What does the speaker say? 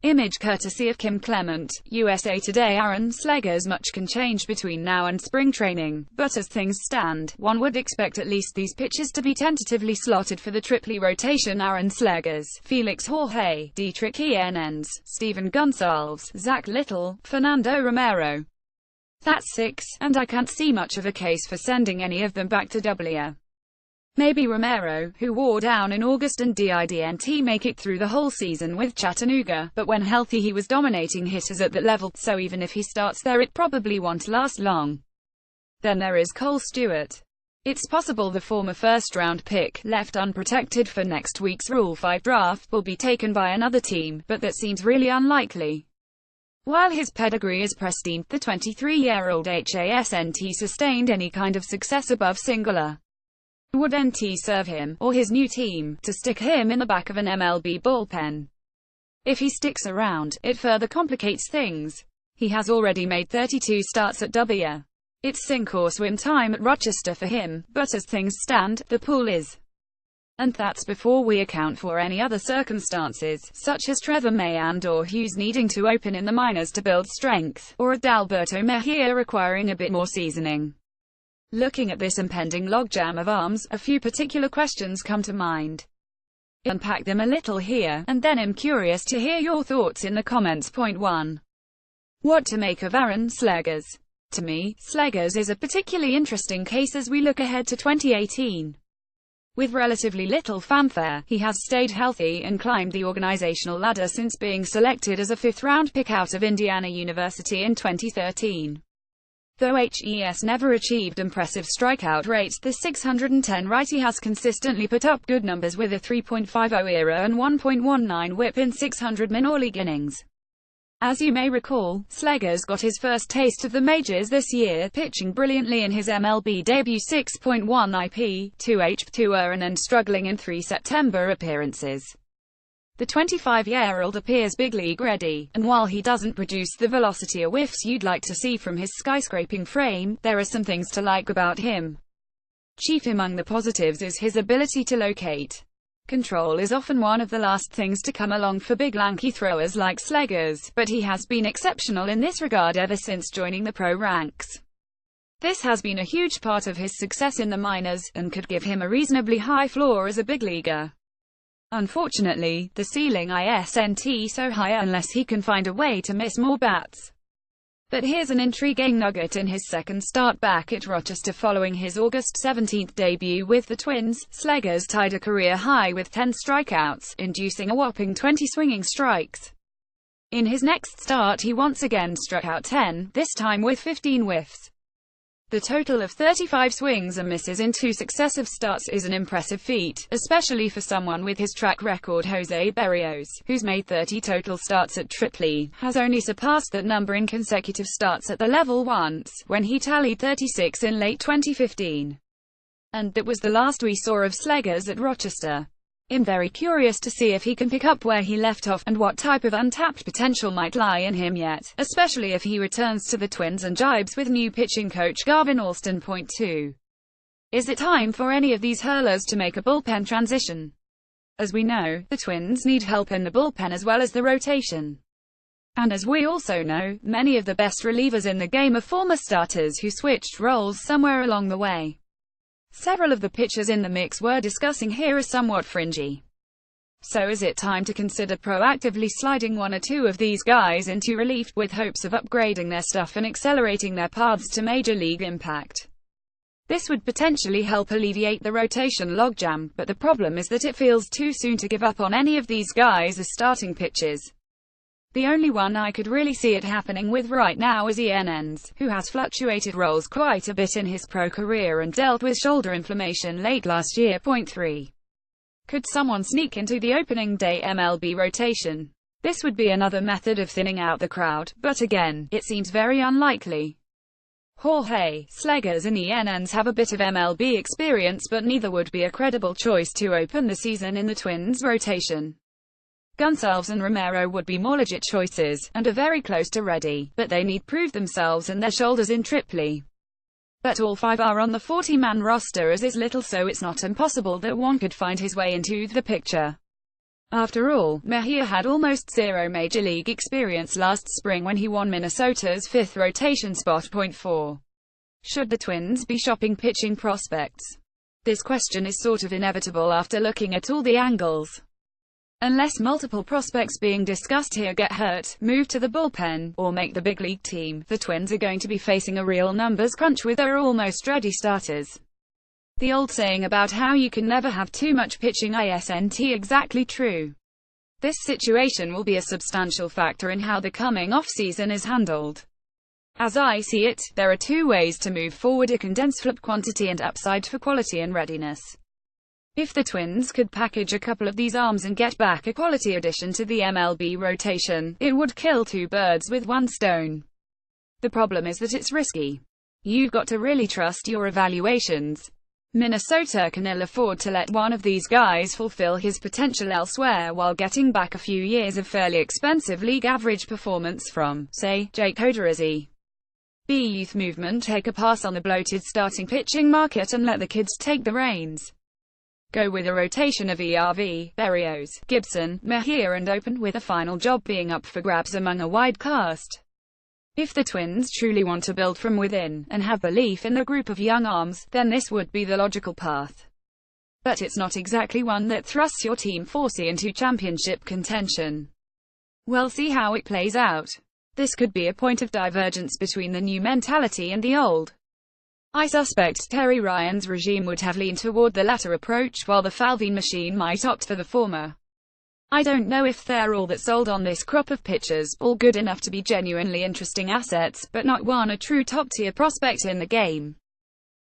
Image courtesy of Kim Clement, USA Today. Aaron Slegers. Much can change between now and spring training, but as things stand, one would expect at least these pitchers to be tentatively slotted for the triply rotation. Aaron Slegers, Felix Jorge, Dietrich Enens, Steven Gonsalves, Zach Little, Fernando Romero. That's 6, and I can't see much of a case for sending any of them back to W. Maybe Romero, who wore down in August, and didn't make it through the whole season with Chattanooga, but when healthy he was dominating hitters at that level, so even if he starts there it probably won't last long. Then there is Cole Stewart. It's possible the former first-round pick, left unprotected for next week's Rule 5 draft, will be taken by another team, but that seems really unlikely. While his pedigree is pristine, the 23-year-old hasn't sustained any kind of success above single-A. Would NT serve him, or his new team, to stick him in the back of an MLB bullpen? If he sticks around, it further complicates things. He has already made 32 starts at W. It's sink or swim time at Rochester for him, but as things stand, the pool is. And that's before we account for any other circumstances, such as Trevor May and/or Hughes needing to open in the minors to build strength, or Adalberto Mejia requiring a bit more seasoning. Looking at this impending logjam of arms, a few particular questions come to mind. Unpack them a little here, and then I'm curious to hear your thoughts in the comments. Point 1. What to make of Aaron Slegers? To me, Slegers is a particularly interesting case as we look ahead to 2018. With relatively little fanfare, he has stayed healthy and climbed the organizational ladder since being selected as a fifth-round pick out of Indiana University in 2013. Though HES never achieved impressive strikeout rates, the 610 righty has consistently put up good numbers with a 3.50 ERA and 1.19 WHIP in 600 minor league innings. As you may recall, Slegers got his first taste of the majors this year, pitching brilliantly in his MLB debut, 6.1 IP, 2 HP2 ERA, and then struggling in 3 September appearances. The 25-year-old appears big league ready, and while he doesn't produce the velocity or whiffs you'd like to see from his skyscraping frame, there are some things to like about him. Chief among the positives is his ability to locate. Control is often one of the last things to come along for big lanky throwers like Slegers, but he has been exceptional in this regard ever since joining the pro ranks. This has been a huge part of his success in the minors, and could give him a reasonably high floor as a big leaguer. Unfortunately, the ceiling isn't so high unless he can find a way to miss more bats. But here's an intriguing nugget in his second start back at Rochester following his August 17 debut with the Twins. Slegers tied a career high with 10 strikeouts, inducing a whopping 20 swinging strikes. In his next start he once again struck out 10, this time with 15 whiffs. The total of 35 swings and misses in 2 successive starts is an impressive feat, especially for someone with his track record. Jose Berrios, who's made 30 total starts at AAA, has only surpassed that number in consecutive starts at the level once, when he tallied 36 in late 2015. And that was the last we saw of Slegers at Rochester. I'm very curious to see if he can pick up where he left off, and what type of untapped potential might lie in him yet, especially if he returns to the Twins and jibes with new pitching coach Garvin Alston. Point 2. Is it time for any of these hurlers to make a bullpen transition? As we know, the Twins need help in the bullpen as well as the rotation. And as we also know, many of the best relievers in the game are former starters who switched roles somewhere along the way. Several of the pitchers in the mix we're discussing here are somewhat fringy. So is it time to consider proactively sliding one or two of these guys into relief, with hopes of upgrading their stuff and accelerating their paths to major league impact? This would potentially help alleviate the rotation logjam, but the problem is that it feels too soon to give up on any of these guys as starting pitchers. The only one I could really see it happening with right now is Enens, who has fluctuated roles quite a bit in his pro career and dealt with shoulder inflammation late last year. Point 3. Could someone sneak into the opening day MLB rotation? This would be another method of thinning out the crowd, but again, it seems very unlikely. Jorge, Slegers and Enens have a bit of MLB experience, but neither would be a credible choice to open the season in the Twins rotation. Gonsalves and Romero would be more legit choices, and are very close to ready, but they need prove themselves and their shoulders in AAA. But all 5 are on the 40-man roster as is little, so it's not impossible that one could find his way into the picture. After all, Mejia had almost zero Major League experience last spring when he won Minnesota's fifth rotation spot. Point 4. Should the Twins be shopping pitching prospects? This question is sort of inevitable after looking at all the angles. Unless multiple prospects being discussed here get hurt, move to the bullpen, or make the big league team, the Twins are going to be facing a real numbers crunch with their almost ready starters. The old saying about how you can never have too much pitching isn't exactly true. This situation will be a substantial factor in how the coming off-season is handled. As I see it, there are two ways to move forward: a condense flip quantity and upside for quality and readiness. If the Twins could package a couple of these arms and get back a quality addition to the MLB rotation, it would kill two birds with one stone. The problem is that it's risky. You've got to really trust your evaluations. Minnesota can ill afford to let one of these guys fulfill his potential elsewhere while getting back a few years of fairly expensive league average performance from, say, Jake Odorizzi. Youth movement, take a pass on the bloated starting pitching market and let the kids take the reins. Go with a rotation of ERV, Berrios, Gibson, Mejia, and open with a final job being up for grabs among a wide cast. If the Twins truly want to build from within, and have belief in the group of young arms, then this would be the logical path. But it's not exactly one that thrusts your team forcefully into championship contention. We'll see how it plays out. This could be a point of divergence between the new mentality and the old. I suspect Terry Ryan's regime would have leaned toward the latter approach, while the Falvey machine might opt for the former. I don't know if they're all that sold on this crop of pitchers, all good enough to be genuinely interesting assets, but not one a true top-tier prospect in the game.